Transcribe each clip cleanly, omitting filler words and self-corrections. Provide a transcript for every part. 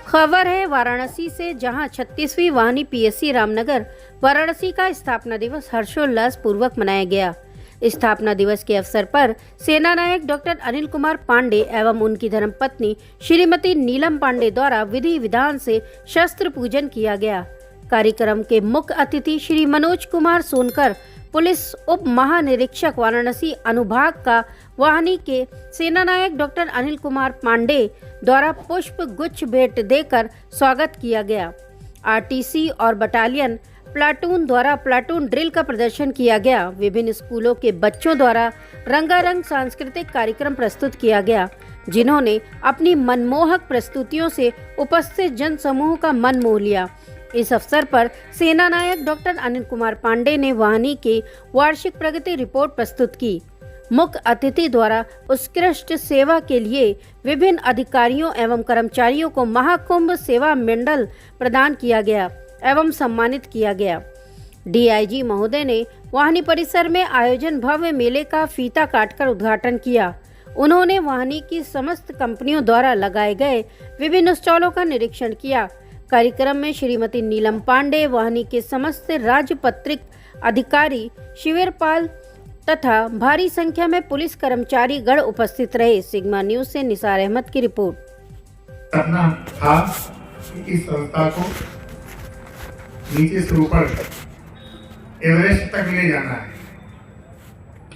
खबर है वाराणसी से, जहां 36वीं वाहिनी पीएससी रामनगर वाराणसी का स्थापना दिवस हर्षोल्लास पूर्वक मनाया गया। स्थापना दिवस के अवसर पर सेना नायक डॉक्टर अनिल कुमार पांडे एवं उनकी धर्मपत्नी श्रीमती नीलम पांडे द्वारा विधि विधान से शस्त्र पूजन किया गया। कार्यक्रम के मुख्य अतिथि श्री मनोज कुमार सोनकर, पुलिस उप महानिरीक्षक वाराणसी अनुभाग का वाहिनी के सेना नायक डॉक्टर अनिल कुमार पांडे द्वारा पुष्प गुच्छ भेंट देकर स्वागत किया गया। आरटीसी और बटालियन प्लाटून द्वारा प्लाटून ड्रिल का प्रदर्शन किया गया। विभिन्न स्कूलों के बच्चों द्वारा रंगारंग सांस्कृतिक कार्यक्रम प्रस्तुत किया गया, जिन्होंने अपनी मनमोहक प्रस्तुतियों से उपस्थित जन समूह का मन मोह लिया। इस अवसर पर सेना नायक डॉक्टर अनिल कुमार पांडे ने वाहिनी की वार्षिक प्रगति रिपोर्ट प्रस्तुत की। मुख्य अतिथि द्वारा उत्कृष्ट सेवा के लिए विभिन्न अधिकारियों एवं कर्मचारियों को महाकुंभ सेवा मेडल प्रदान किया गया एवं सम्मानित किया गया। डीआईजी महोदय ने वाहिनी परिसर में आयोजन भव्य मेले का फीता काटकर उद्घाटन किया। उन्होंने वाहिनी की समस्त कंपनियों द्वारा लगाए गए विभिन्न स्टॉलों का निरीक्षण किया। कार्यक्रम में श्रीमती नीलम पांडे, वाहिनी के समस्त राजपत्रित अधिकारी, शिविरपाल तथा भारी संख्या में पुलिस कर्मचारी गण उपस्थित रहे। सिग्मा न्यूज से निसार अहमद की रिपोर्ट। करना था इस संस्था को नीचे से ऊपर एवरेस्ट तक ले जाना है।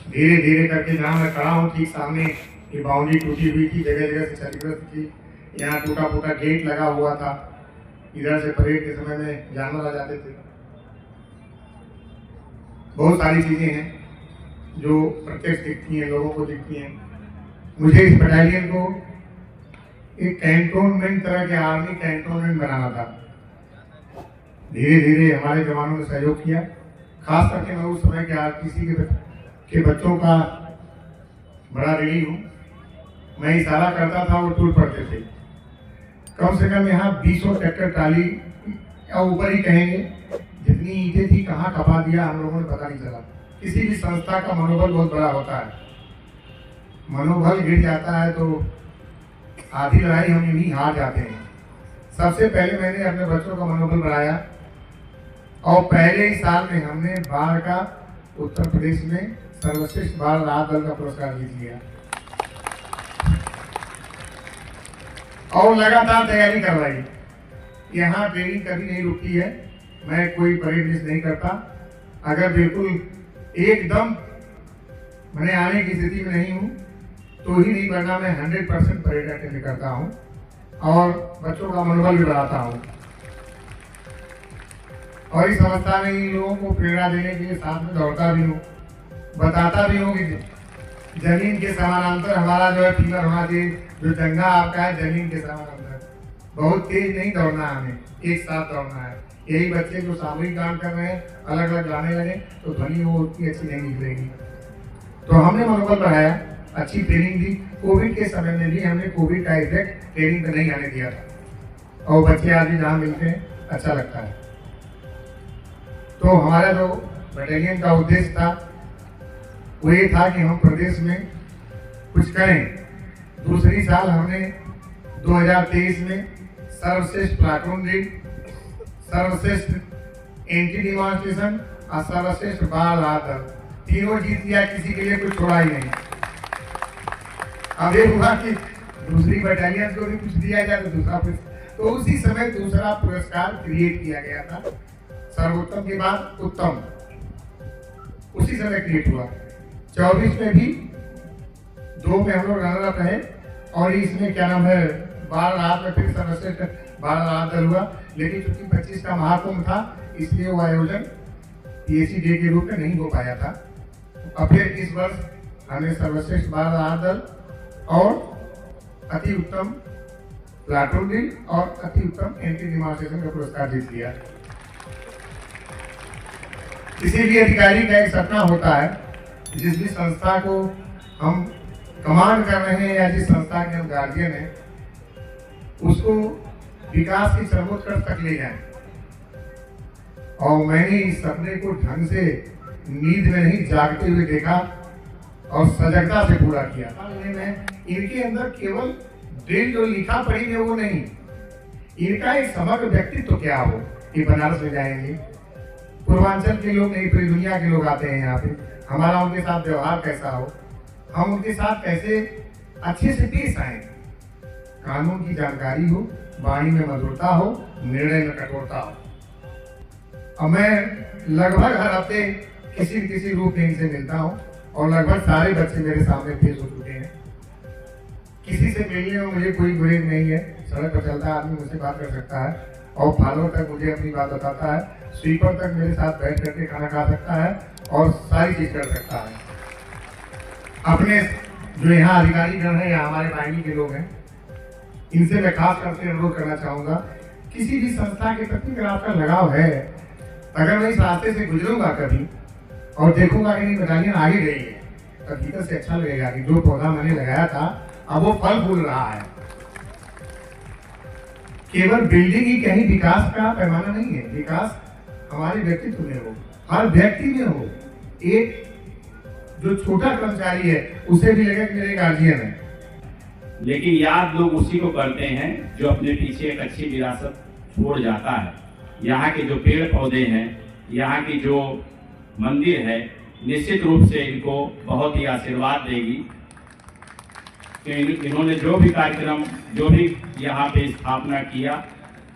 धीरे धीरे करके जहाँ मैं खड़ा हूँ, ठीक सामने ये बाउंड्री टूटी हुई थी, जगह जगह से क्षतिग्रस्त थी। यहाँ टूटा फूटा गेट लगा हुआ था। इधर से परेड के समय में जानवर आ जाते थे। बहुत सारी चीजें हैं जो प्रत्यक्ष दिखती हैं, लोगों को दिखती हैं। मुझे इस बटालियन को एक कैंटोनमेंट तरह के आर्मी कैंटोनमेंट बनाना था। धीरे धीरे हमारे जवानों ने सहयोग किया। खास करके मैं उस समय के आरटीसी के बच्चों का बड़ा ऋणी हूँ। मैं इशारा करता था, वो टूट पड़ते थे। कम से कम यहाँ 20 ट्रैक्टर ट्राली या ऊपर ही कहेंगे, जितनी ईंटें थी कहाँ खपा दिया हम लोगों ने पता नहीं चला। किसी भी संस्था का मनोबल बहुत बड़ा होता है। मनोबल गिर जाता है तो आधी लड़ाई हम यहीं हार जाते हैं। सबसे पहले मैंने अपने बच्चों का मनोबल बढ़ाया और पहले ही साल में हमने बाढ़ का उत्तर प्रदेश में सर्वश्रेष्ठ बाढ़ राहत दल का पुरस्कार जीत लिया और लगातार तैयारी करवाई। यहाँ ट्रेनिंग कभी नहीं रुकती है। मैं कोई परेड मिस नहीं करता। अगर बिल्कुल एकदम मैंने आने की स्थिति में नहीं हूँ तो ही नहीं, वरना मैं 100% परेड अटेंड करता हूँ और बच्चों का मनोबल भी बढ़ाता हूँ। और इस अवस्था में इन लोगों को प्रेरणा देने के लिए साथ में दौड़ता भी हूँ, बताता भी हूँ कि जमीन के समानांतर हमारा जो है फीवर होना चाहिए। जो जंगा आपका है जमीन के समानांतर, बहुत तेज नहीं दौड़ना है, हमें एक साथ दौड़ना है। यही बच्चे जो सामूहिक काम कर रहे हैं, अलग अलग गाने लगे तो ध्वनि वो उतनी अच्छी नहीं निकलेगी। तो हमने मनोबल बढ़ाया, अच्छी ट्रेनिंग दी। कोविड के समय में भी हमने कोविड का इफेक्ट ट्रेनिंग में नहीं आने दिया था और बच्चे आज भी जहाँ मिलते हैं अच्छा लगता है। तो हमारा जो बटालियन का उद्देश्य था वो ये था कि हम प्रदेश में कुछ करें। दूसरी साल हमने 2023 में सर्वश्रेष्ठ प्लाटून ड्रिल, सर्वश्रेष्ठ एंटी डिमॉन्स्ट्रेशन और सर्वश्रेष्ठ बाल राहत दल तीनों जीत लिया। किसी के लिए कुछ छोड़ा ही नहीं। अब ये हुआ कि दूसरी बटालियन को भी कुछ दिया जाए तो दूसरा, तो उसी समय दूसरा पुरस्कार क्रिएट किया गया था। सर्वोत्तम के बाद उत्तम उसी समय क्रिएट हुआ। 24 में भी 2 में हम लोग रनर अप रहे और इसमें क्या नाम है बाल राहत में फिर सर्वश्रेष्ठ बाल राहत दल हुआ। लेकिन चूंकि 25 का महाकुंभ था इसलिए वो आयोजन पीएससी डे के रूप में नहीं हो पाया था। अब फिर इस वर्ष हमें सर्वश्रेष्ठ बाल राहत दल और अति उत्तम प्लाटून ड्रिल और अति उत्तम एंटी डिमॉन्स्ट्रेशन का पुरस्कार जीत लिया। किसी भी अधिकारी का एक सपना होता है, जिस भी संस्था को हम कमांड कर रहे हैं या जिस संस्था के हम गार्जियन हैं, उसको विकास की सर्वोत्कर्ष तक ले जाएं। और मैंने इस सपने को ढंग से नींद में नहीं जागते हुए देखा और सजगता से पूरा किया। में इनके अंदर केवल ड्रिल जो लिखा पढ़ी में वो नहीं, इनका एक समग्र व्यक्तित्व क्या हो, ये बनारस में जाएंगे। पूर्वांचल के लोग नहीं, पूरी दुनिया के लोग आते हैं यहाँ पे, हमारा उनके साथ व्यवहार कैसा हो, हम उनके साथ कैसे अच्छे से पेश आए, कानून की जानकारी हो, वाणी में मधुरता हो, निर्णय में कठोरता हो। अब मैं लगभग हर हफ्ते किसी न किसी रूप में इनसे मिलता हूँ और लगभग सारे बच्चे मेरे सामने पेश हो चुके हैं। किसी से मिलने में मुझे कोई गुरेज नहीं है, सड़क पर चलता आदमी मुझसे बात कर सकता है और फॉलोअर तक मुझे अपनी बात बताता है, स्वीपर तक मेरे साथ बैठ करके खाना खा सकता है और सारी चीज कर सकता है। अपने जो यहाँ अधिकारी गण है या हमारे वाहिनी के लोग हैं, इनसे मैं खास करके अनुरोध करना चाहूंगा, किसी भी संस्था के प्रति अगर आपका लगाव है, अगर मैं इस रास्ते से गुजरूंगा कभी और देखूंगा कि नहीं बटालियन आगे गई है, तो भीतर से अच्छा लगेगा कि जो पौधा मैंने लगाया था अब वो फल फूल रहा है। केवल बिल्डिंग ही कहीं विकास का पैमाना नहीं है, विकास हमारे व्यक्तित्व में हो, हर व्यक्ति में हो। एक जो छोटा कर्मचारी है उसे भी लगे कि मेरे गार्जियन है। लेकिन याद लोग उसी को करते हैं जो अपने पीछे एक अच्छी विरासत छोड़ जाता है। यहाँ के जो पेड़ पौधे हैं, यहाँ की जो मंदिर है, निश्चित रूप से इनको बहुत ही आशीर्वाद देगी कि इन्होंने जो भी कार्यक्रम, जो भी यहाँ पे स्थापना किया,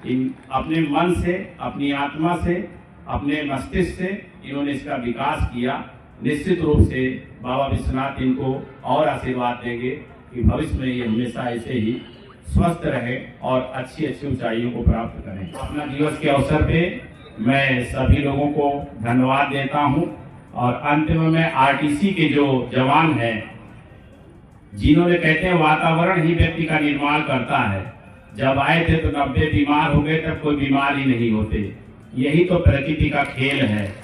इन अपने मन से, अपनी आत्मा से, अपने मस्तिष्क से इन्होंने इसका विकास किया। निश्चित रूप से बाबा विश्वनाथ इनको और आशीर्वाद देंगे कि भविष्य में ये हमेशा ऐसे ही स्वस्थ रहे और अच्छी अच्छी ऊंचाइयों को प्राप्त करें। अपना दिवस के अवसर पे मैं सभी लोगों को धन्यवाद देता हूं और अंत में मैं आरटीसी के जो जवान हैं, जिन्होंने कहते हैं वातावरण ही व्यक्ति का निर्माण करता है, जब आए थे तो 90 बीमार हो गए, तब कोई बीमार ही नहीं होते। यही तो प्रकृति का खेल है।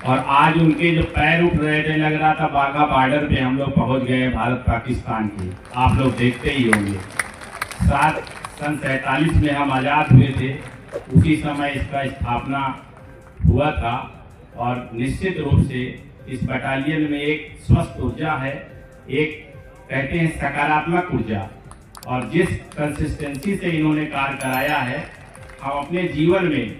और आज उनके जो पैर उठ रहे थे, लग रहा था बाघा बॉर्डर पे हम लोग पहुंच गए भारत पाकिस्तान के। आप लोग देखते ही होंगे। सन 47 में हम आज़ाद हुए थे, उसी समय इसका स्थापना हुआ था। और निश्चित रूप से इस बटालियन में एक स्वस्थ ऊर्जा है, एक कहते हैं सकारात्मक ऊर्जा। और जिस कंसिस्टेंसी से इन्होंने कार्य कराया है, हम अपने जीवन में,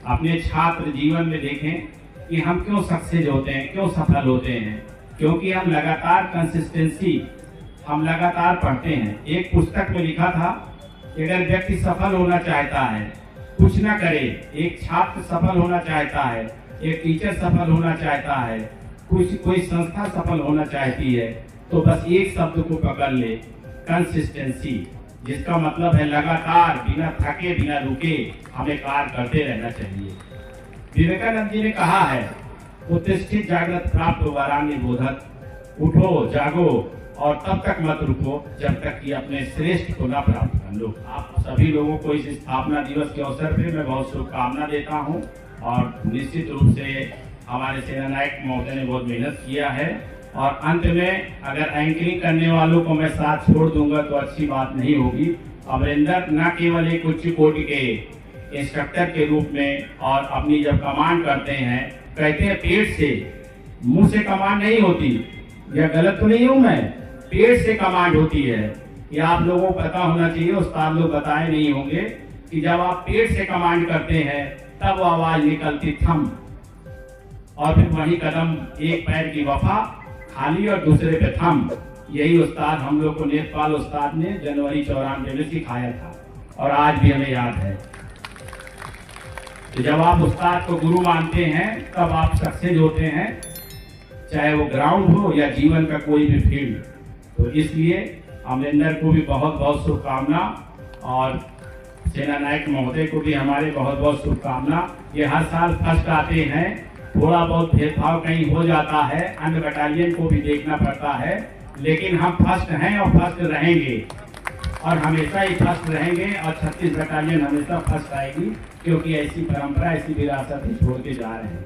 अपने छात्र जीवन में देखें कि हम क्यों सक्सेस होते हैं, क्यों सफल होते हैं, क्योंकि हम लगातार कंसिस्टेंसी, हम लगातार पढ़ते हैं। एक पुस्तक में लिखा था कि अगर व्यक्ति सफल होना चाहता है, कुछ ना करे, एक छात्र सफल होना चाहता है, एक टीचर सफल होना चाहता है, कोई संस्था सफल होना चाहती है, तो बस एक शब्द को पकड़ ले, कंसिस्टेंसी, जिसका मतलब है लगातार, बिना थके, बिना रुके हमें कार्य करते रहना चाहिए। विवेकानंद जी ने कहा है, उत्तिष्ठित जागृत प्राप्त वरान्य बोधक, उठो जागो और तब तक मत रुको जब तक कि अपने श्रेष्ठ को न प्राप्त कर लो। आप सभी लोगों को इस स्थापना दिवस के अवसर पे मैं बहुत शुभकामना देता हूं। और निश्चित रूप से हमारे सेना नायक महोदय ने बहुत मेहनत किया है। और अंत में अगर एंकरिंग करने वालों को मैं साथ छोड़ दूंगा तो अच्छी बात नहीं होगी। अमरिंदर न केवल एक उच्च कोटि के इंस्ट्रक्टर के रूप में और अपनी जब कमांड करते हैं, कहते हैं पेट से, मुंह से कमांड नहीं होती। यह गलत तो नहीं हूं मैं, पेट से कमांड होती है। ये आप लोगों को पता होना चाहिए, उस्ताद लोग बताए नहीं होंगे कि जब आप पेट से कमांड करते हैं तब वो आवाज निकलती थम, और फिर वही कदम, एक पैर की वफा खाली और दूसरे पे थम। यही उस्ताद हम लोग को नेत्रपाल उस्ताद ने जनवरी 94 में सिखाया था और आज भी हमें याद है। तो जब आप उस्ताद को गुरु मानते हैं तब आप सक्सेस होते हैं, चाहे वो ग्राउंड हो या जीवन का कोई भी फील्ड। तो इसलिए अमरिंदर को भी बहुत बहुत शुभकामना और सेना नायक महोदय को भी हमारे बहुत बहुत शुभकामना। ये हर साल फर्स्ट आते हैं, थोड़ा बहुत भेदभाव कहीं हो जाता है, अन्य बटालियन को भी देखना पड़ता है, लेकिन हम फर्स्ट हैं और फर्स्ट रहेंगे और हमेशा ही फर्स्ट रहेंगे। और 36 बटालियन हमेशा फर्स्ट आएगी, क्योंकि ऐसी परंपरा, ऐसी विरासत ही छोड़ के जा रहे हैं।